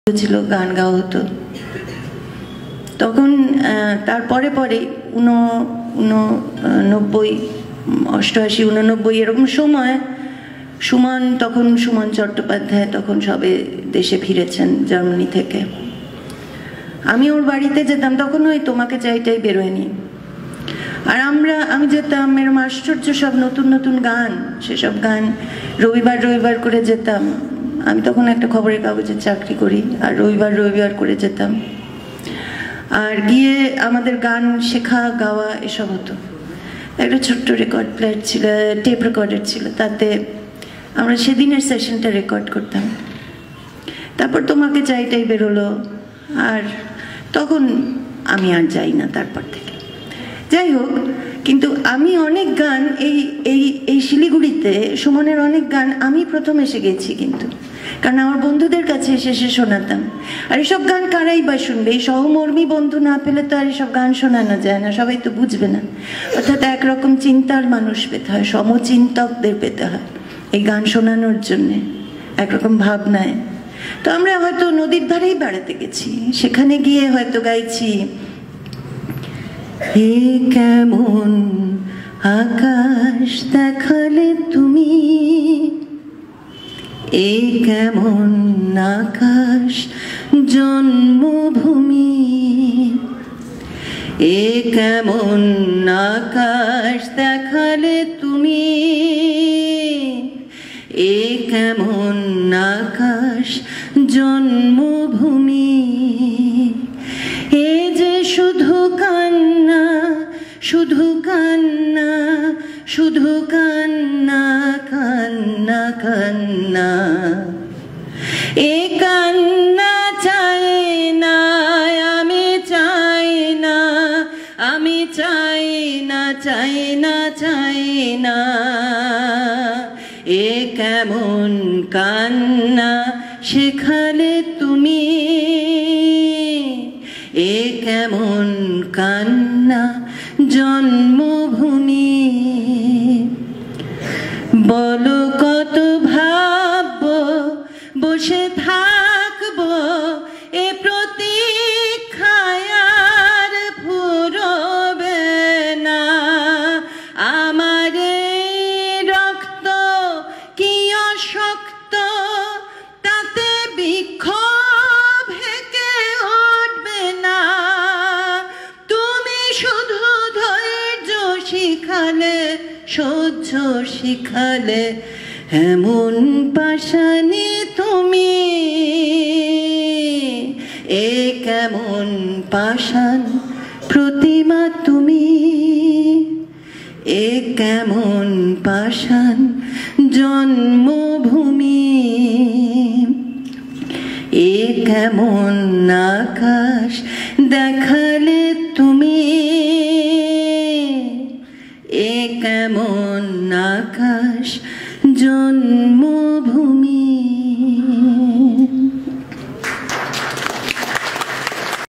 ছিল, গান গাওয়া হতো। তখন তারপরে পরে 89, 88, 89 এরকম সময় সুমন চট্টোপাধ্যায় তখন সবে দেশে ফিরেছেন জার্মানি থেকে। আমি ওর বাড়িতে যেতাম, তখন ওই তোমাকে চাইটাই বেরোয়নি। আর আমি যেতাম, এরকম আশ্চর্য সব নতুন নতুন গান, সেসব গান রবিবার করে যেতাম। আমি তখন একটা খবরের কাগজে চাকরি করি, আর রবিবার করে যেতাম। আর গিয়ে আমাদের গান শেখা, গাওয়া এসব হতো। একটা ছোট্ট রেকর্ড প্লেয়ার ছিল, টেপ রেকর্ডার ছিল, তাতে আমরা সেদিনের সেশনটা রেকর্ড করতাম। তারপর তোমাকে চাইটাই বেরোলো, আর তখন আমি আর যাই না তারপর থেকে। যাই হোক, কিন্তু আমি অনেক গান এই শিলিগুড়িতে সুমনের অনেক গান আমি প্রথম এসে গেছি, কিন্তু কারণ আমার বন্ধুদের কাছে এসে শোনাতাম। আর এসব গান কারাই বা শুনবে? এই সহমর্মী বন্ধু না পেলে তো আর এসব গান শোনানো যায় না, সবাই তো বুঝবে না। অর্থাৎ একরকম চিন্তার মানুষ পেতে হয়, সমচিন্তকদের পেতে হয় এই গান শোনানোর জন্যে, একরকম ভাবনায়। তো আমরা হয়তো নদীর ধারেই বেড়াতে গেছি, সেখানে গিয়ে হয়তো গাইছি, হে কেমন আকাশ দেখালে তুমি, এ কেমন আকাশ জন্মভূমি, এ কেমন আকাশ দেখালে তুমি, এ কেমন আকাশ জন্মভূমি, এ যে শুধু কান্না, শুধু কান্না, শুধু কান্না, কান্না কান্না, এ কান্না চাই না, আমি চাই না, আমি চাই না, চাই না, চাই না, এ কেমন কান্না শেখালে তুমি, এ কেমন কান্না জন্মভূমি, বলো কত ভাববো, বসে থাকবো এ প্রতীক্ষায়, আর ফুরবে না আমার রক্ত কি অশক্ত, তাতে বিক্ষোভ হেঁকে উঠবে না, তুমি শুধু ধৈর্য শিখালে, সহ্য শিখালে, এমন পাষাণী তুমি, এ কেমন পাষাণ প্রতিমা তুমি, এ কেমন পাষাণ জন্মভূমি, এ কেমন আকাশ দেখালে তুমি, এ কেমন আকাশ জন্মভূমি।